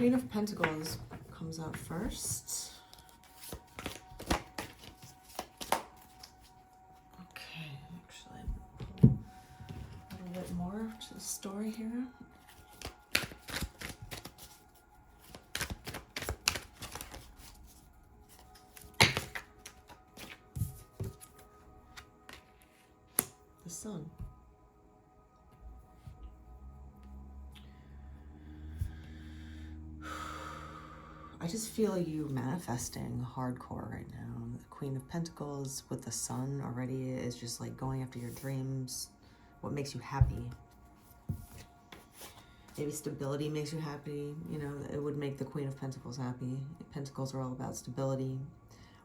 Queen of Pentacles comes out first. Okay, actually, pull a little bit more to the story here. The Sun. I just feel you manifesting hardcore right now. The Queen of Pentacles with the Sun already is just like going after your dreams. What makes you happy? Maybe stability makes you happy. You know, it would make the Queen of Pentacles happy. Pentacles are all about stability.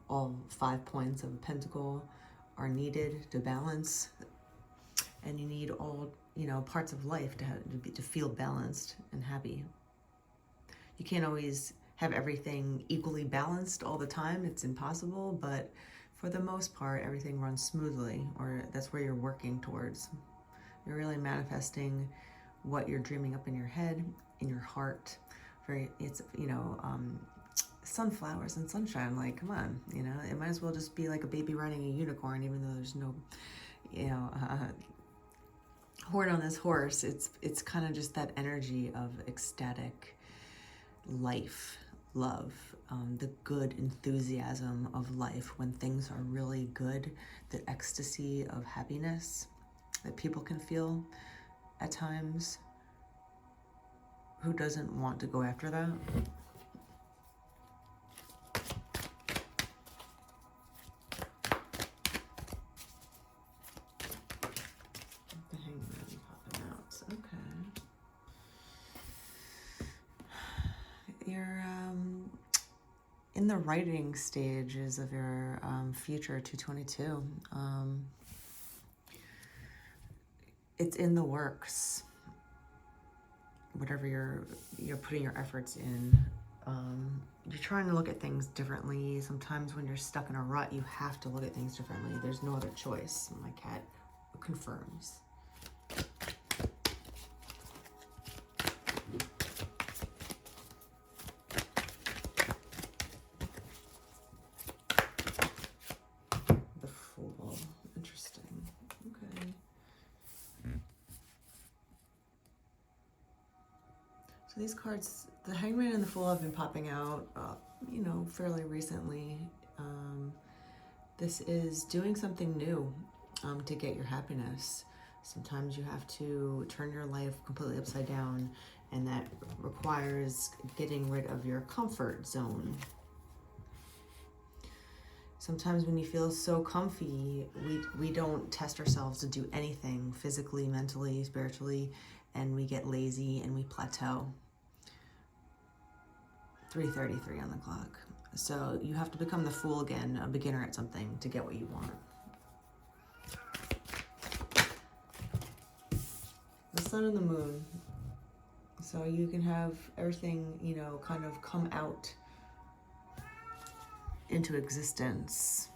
All 5 points of a pentacle are needed to balance. And you need all, you know, parts of life to feel balanced and happy. You can't always have everything equally balanced all the time. It's impossible, but for the most part, everything runs smoothly, or that's where you're working towards. You're really manifesting what you're dreaming up in your head, in your heart. It's, you know, sunflowers and sunshine. Like, come on, you know, it might as well just be like a baby riding a unicorn, even though there's no, you know, horn on this horse. It's kind of just that energy of ecstatic life, love, the good enthusiasm of life when things are really good, the ecstasy of happiness that people can feel at times. Who doesn't want to go after that? The Hangman popping out. Okay. You're in the writing stages of your future 222. It's in the works. Whatever you're putting your efforts in, you're trying to look at things differently. Sometimes when you're stuck in a rut, you have to look at things differently. There's no other choice. My cat confirms. The Fool. Interesting. Okay. So these cards, the Hangman and the Fool, have been popping out, you know, fairly recently. This is doing something new to get your happiness. Sometimes you have to turn your life completely upside down, and that requires getting rid of your comfort zone. Sometimes when you feel so comfy, we don't test ourselves to do anything physically, mentally, spiritually, and we get lazy and we plateau. 3:33 on the clock. So you have to become the Fool again, a beginner at something, to get what you want. The Sun and the Moon. So you can have everything, you know, kind of come out into existence.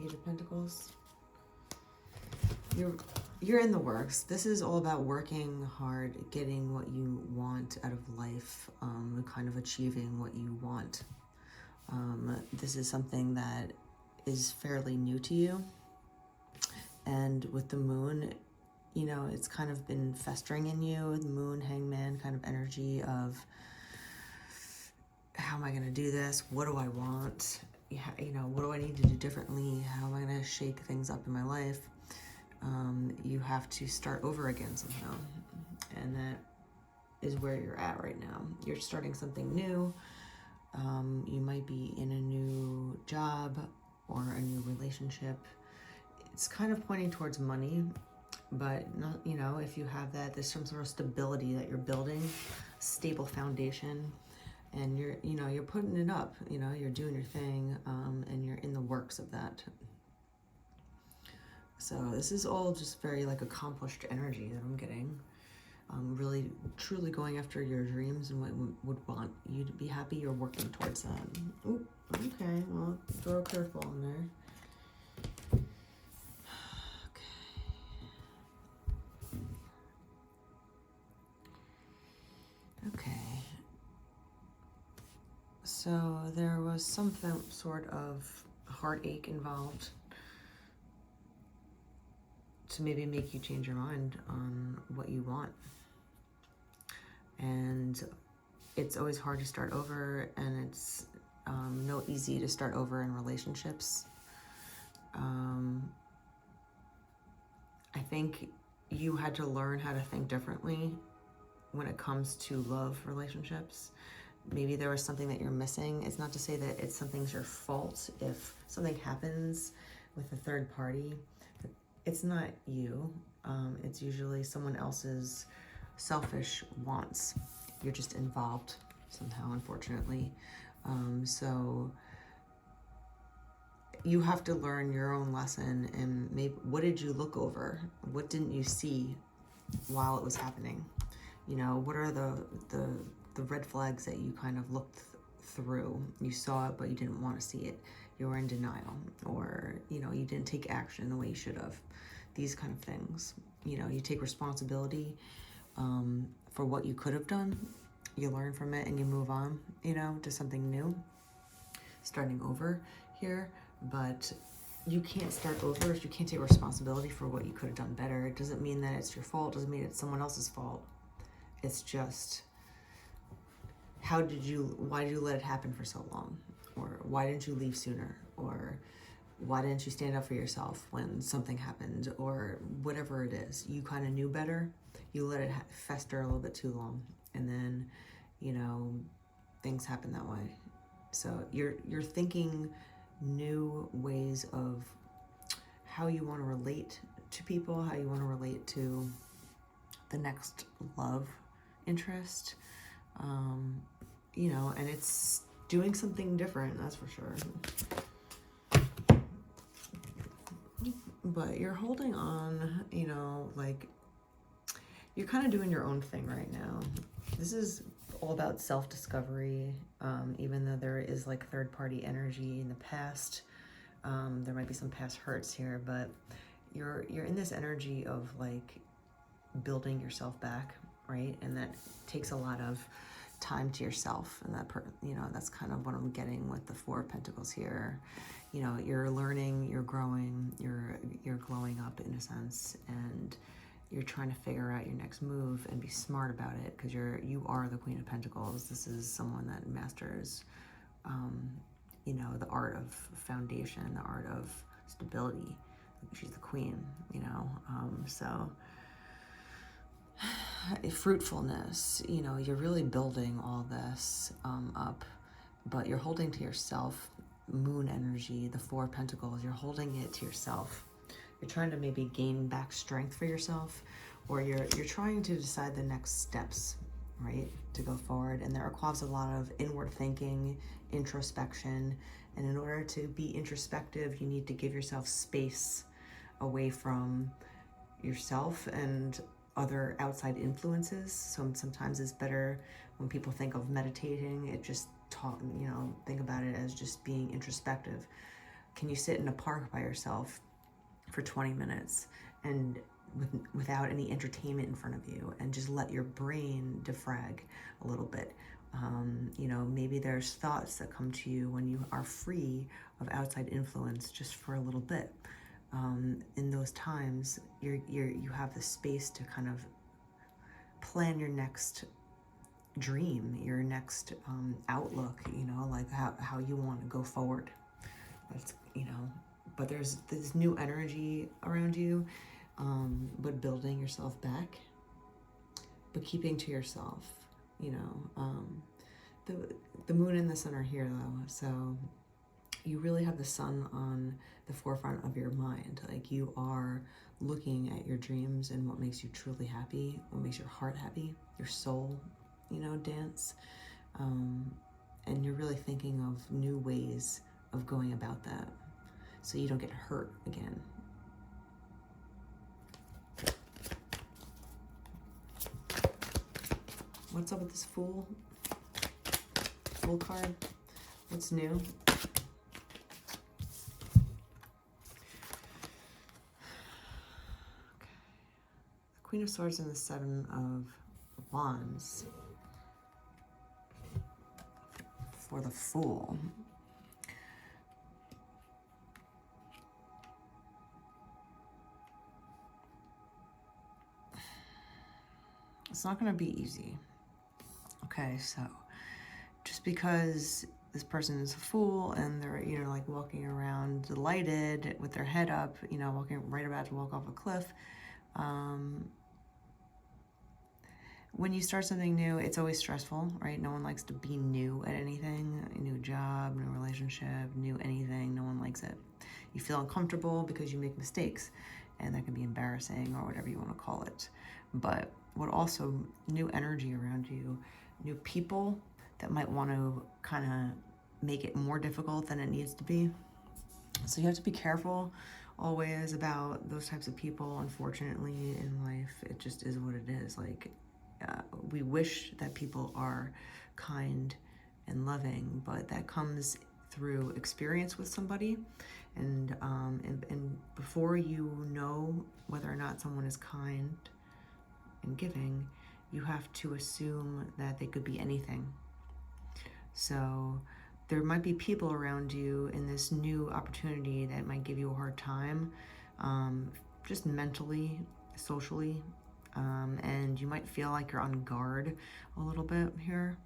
Eight of Pentacles. You're in the works. This is all about working hard, getting what you want out of life, kind of achieving what you want. This is something that is fairly new to you. And with the Moon, you know, it's kind of been festering in you. The Moon, Hangman kind of energy of, how am I going to do this? What do I want? You know, what do I need to do differently? How am I going to shake things up in my life? You have to start over again somehow. And that is where you're at right now. You're starting something new. You might be in a new job or a new relationship. It's kind of pointing towards money, but not, you know, if you have that, there's some sort of stability that you're building, stable foundation, and you're putting it up, you know, you're doing your thing, and you're in the works of that. So this is all just very like accomplished energy that I'm getting. really truly going after your dreams and what would want you to be happy. You're working towards that. Ooh, okay, well, throw a curveball in there. Okay. So there was some sort of heartache involved to maybe make you change your mind on what you want. And it's always hard to start over, and it's no easy to start over in relationships. I think you had to learn how to think differently when it comes to love relationships. Maybe there was something that you're missing. It's not to say that it's something's your fault if something happens with a third party. It's not you. It's usually someone else's selfish wants. You're just involved somehow, unfortunately. So you have to learn your own lesson, and maybe what did you look over? What didn't you see while it was happening? You know, what are the red flags that you kind of looked through? You saw it, but you didn't want to see it. You were in denial, or, you know, you didn't take action the way you should have. These kind of things. You know, you take responsibility for what you could have done. You learn from it and you move on, you know, to something new. Starting over here. But you can't start over if you can't take responsibility for what you could have done better. It doesn't mean that it's your fault. It doesn't mean it's someone else's fault. It's just, why did you let it happen for so long? Or why didn't you leave sooner? Or why didn't you stand up for yourself when something happened? Or whatever it is, you kind of knew better. You let it fester a little bit too long, and then, you know, things happen that way. So you're thinking new ways of how you want to relate to people, how you want to relate to the next love interest, you know, and it's doing something different, that's for sure. But you're holding on, you know, like you're kind of doing your own thing right now. This is all about self-discovery, even though there is like third-party energy in the past. There might be some past hurts here, but you're in this energy of like building yourself back, right? And that takes a lot of time to yourself, and that you know, that's kind of what I'm getting with the Four of Pentacles here. You know, you're learning, you're growing, you're glowing up in a sense, and you're trying to figure out your next move and be smart about it, because you are the Queen of Pentacles. This is someone that masters, you know, the art of foundation, the art of stability. She's the queen, you know. So fruitfulness, you know, you're really building all this up, but you're holding to yourself. Moon energy, the Four of Pentacles, you're holding it to yourself. You're trying to maybe gain back strength for yourself, or you're trying to decide the next steps, right, to go forward. And there requires a lot of inward thinking, introspection, and in order to be introspective, you need to give yourself space away from yourself and other outside influences. So sometimes it's better when people think of meditating, it just you know, think about it as just being introspective. Can you sit in a park by yourself for 20 minutes and without any entertainment in front of you, and just let your brain defrag a little bit? You know, maybe there's thoughts that come to you when you are free of outside influence just for a little bit. In those times, you have the space to kind of plan your next dream, your next outlook, you know, like how you want to go forward. That's, you know, but there's this new energy around you, but building yourself back, but keeping to yourself, you know. The moon and the sun are here though, so you really have the sun on the forefront of your mind. Like, you are looking at your dreams and what makes you truly happy, what makes your heart happy, your soul, you know, dance. And you're really thinking of new ways of going about that so you don't get hurt again. What's up with this Fool? Fool card? What's new? Queen of Swords and the Seven of Wands for the Fool. It's not going to be easy. Okay, so just because this person is a fool and they're, you know, like walking around delighted with their head up, you know, walking right about to walk off a cliff, when you start something new, it's always stressful, right? No one likes to be new at anything, a new job, new relationship, new anything. No one likes it. You feel uncomfortable because you make mistakes, and that can be embarrassing or whatever you want to call it. But what also, new energy around you, new people that might want to kind of make it more difficult than it needs to be. So you have to be careful always about those types of people. Unfortunately, in life, it just is what it is. Like, we wish that people are kind and loving, but that comes through experience with somebody. And before you know whether or not someone is kind and giving, you have to assume that they could be anything. So there might be people around you in this new opportunity that might give you a hard time, just mentally, socially, and you might feel like you're on guard a little bit here,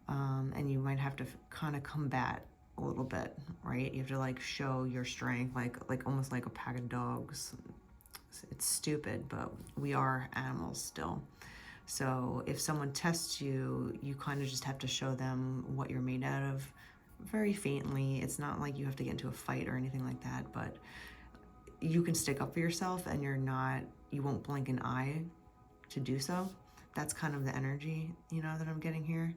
and you might have to kind of combat a little bit, right? You have to like show your strength, like almost like a pack of dogs. It's stupid, but we are animals still. So if someone tests you, you kind of just have to show them what you're made out of very faintly. It's not like you have to get into a fight or anything like that, but you can stick up for yourself, and you won't blink an eye to do so. That's kind of the energy, you know, that I'm getting here.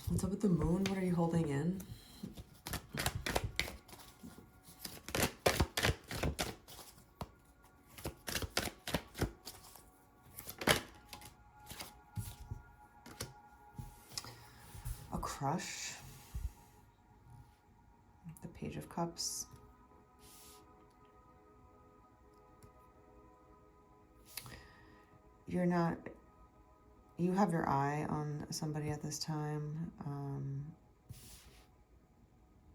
What's up with the Moon? What are you holding in? A crush. The Page of Cups. You have your eye on somebody at this time,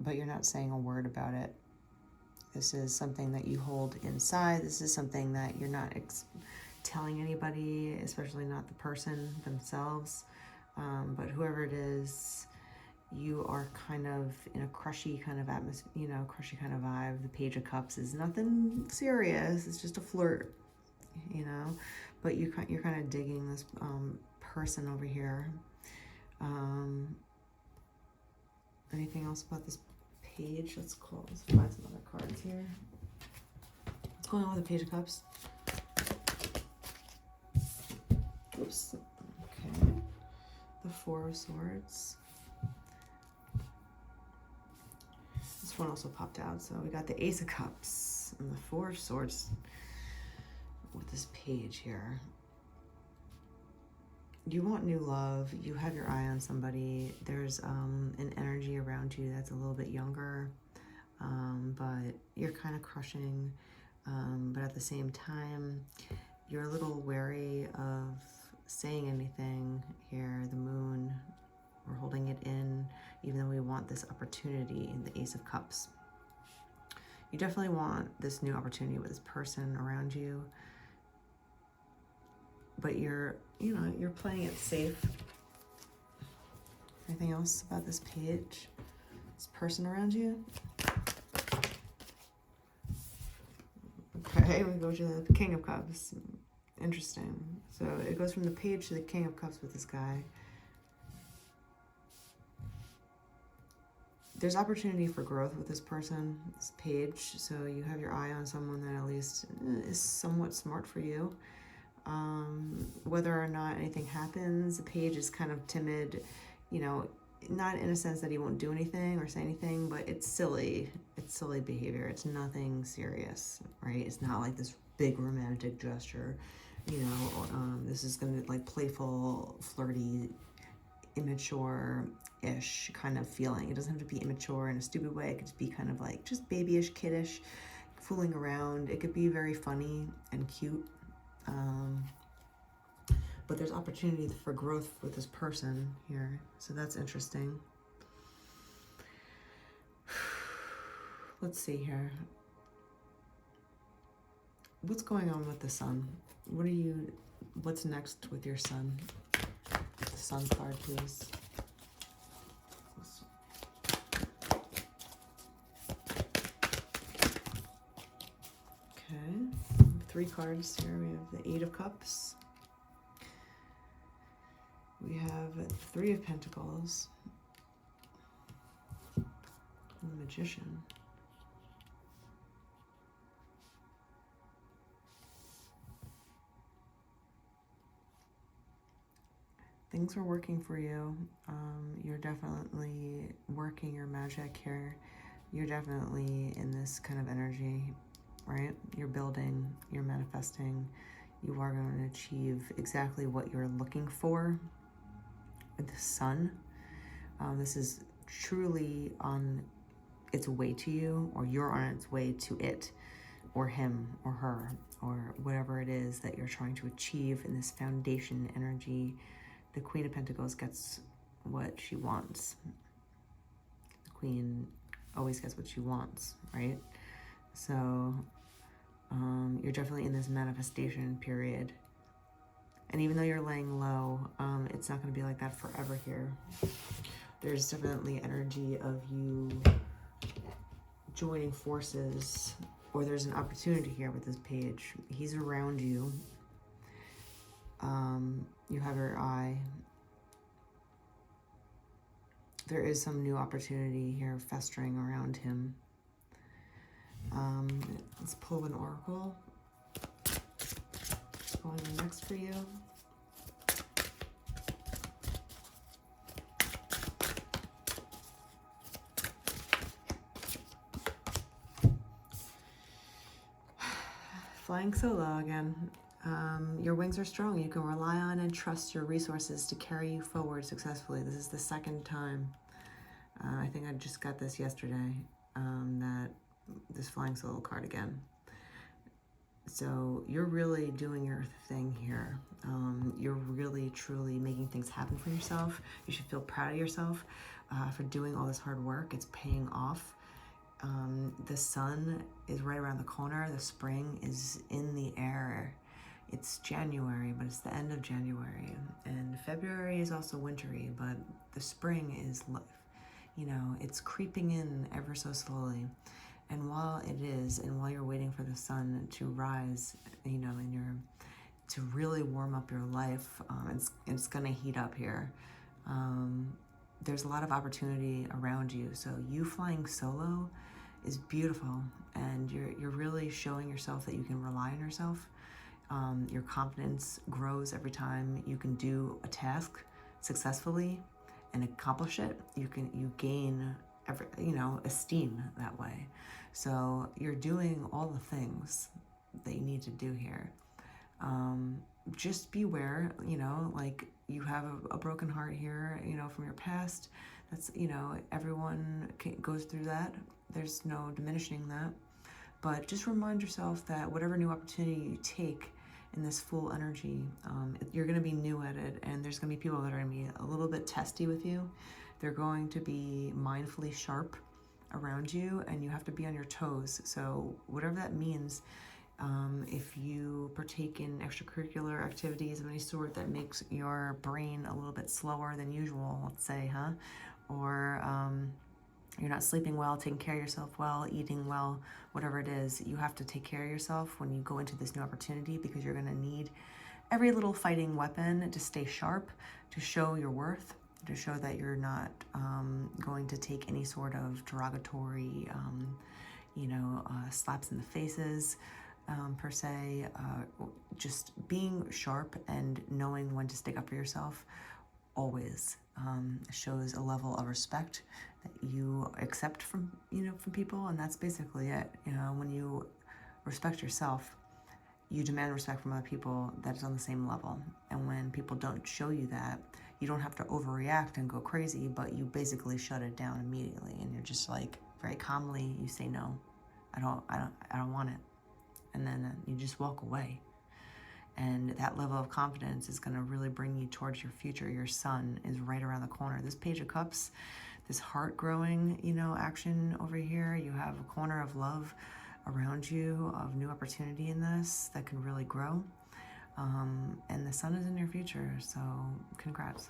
but you're not saying a word about it. This is something that you hold inside. This is something that you're not telling anybody, especially not the person themselves. But whoever it is, you are kind of in a crushy kind of atmosphere, you know, crushy kind of vibe. The Page of Cups is nothing serious. It's just a flirt, you know, but you're kind of digging this person over here. Anything else about this page? Let's find some other cards here. What's going on with the Page of Cups? Oops. Okay. The Four of Swords. This one also popped out. So we got the Ace of Cups and the Four of Swords with this page here. You want new love. You have your eye on somebody. There's an energy around you that's a little bit younger, but you're kind of crushing. But at the same time, you're a little wary of saying anything here. The Moon, we're holding it in, even though we want this opportunity in the Ace of Cups. You definitely want this new opportunity with this person around you, but you're playing it safe. Anything else about this page? This person around you? Okay, we go to the King of Cups. Interesting. So it goes from the page to the King of Cups with this guy. There's opportunity for growth with this person, this page. So you have your eye on someone that at least is somewhat smart for you. Whether or not anything happens, the page is kind of timid, you know, not in a sense that he won't do anything or say anything, but it's silly. It's silly behavior. It's nothing serious, right? It's not like this big romantic gesture. You know, this is going to like playful, flirty, immature-ish kind of feeling. It doesn't have to be immature in a stupid way. It could just be kind of like just babyish, kiddish, fooling around. It could be very funny and cute. But there's opportunity for growth with this person here. So that's interesting. Let's see here. What's going on with the sun? What's next with your sun? The sun card, please. Okay, 3 cards here. We have the 8 of Cups. We have 3 of Pentacles. And the Magician. Things are working for you. You're definitely working your magic here. You're definitely in this kind of energy, right? You're building, you're manifesting. You are going to achieve exactly what you're looking for with the sun. This is truly on its way to you, or you're on its way to it, or him, or her, or whatever it is that you're trying to achieve in this foundation energy. The Queen of Pentacles gets what she wants. The Queen always gets what she wants, right? So you're definitely in this manifestation period. And even though you're laying low, it's not going to be like that forever here. There's definitely energy of you joining forces, or there's an opportunity here with this page. He's around you. You have your eye. There is some new opportunity here festering around him. Let's pull an oracle. What's going on next for you? Flying solo again. Your wings are strong. You can rely on and trust your resources to carry you forward successfully. This is the 2nd time. I think I just got this yesterday, that this flying solo card again. So you're really doing your thing here. You're really, truly making things happen for yourself. You should feel proud of yourself for doing all this hard work. It's paying off. The sun is right around the corner. The spring is in the air. It's January, but it's the end of January. And February is also wintry, but the spring is, you know, it's creeping in ever so slowly. And while it is, and while you're waiting for the sun to rise, you know, to really warm up your life, it's gonna heat up here. There's a lot of opportunity around you. So you flying solo is beautiful, and you're really showing yourself that you can rely on yourself. Your confidence grows every time you can do a task successfully and accomplish it. You gain esteem that way. So you're doing all the things that you need to do here. Just beware, you know, like you have a broken heart here, you know, from your past. That's, you know, everyone goes through that. There's no diminishing that. But just remind yourself that whatever new opportunity you take in this full energy, you're going to be new at it, and there's going to be people that are going to be a little bit testy with you. They're going to be mindfully sharp around you, and you have to be on your toes. So whatever that means, if you partake in extracurricular activities of any sort that makes your brain a little bit slower than usual, let's say, or you're not sleeping well, taking care of yourself well, eating well, whatever it is, you have to take care of yourself when you go into this new opportunity, because you're going to need every little fighting weapon to stay sharp, to show your worth, to show that you're not going to take any sort of derogatory, slaps in the faces, per se. Just being sharp and knowing when to stick up for yourself always shows a level of respect that you accept from people, and that's basically it. You know, when you respect yourself, you demand respect from other people that is on the same level. And when people don't show you that, you don't have to overreact and go crazy, but you basically shut it down immediately. And you're just like, very calmly, you say, no, I don't want it. And then you just walk away. And that level of confidence is going to really bring you towards your future. Your sun is right around the corner. This Page of Cups, this heart growing, action over here, you have a corner of love around you, of new opportunity in this that can really grow. And the sun is in your future, so congrats.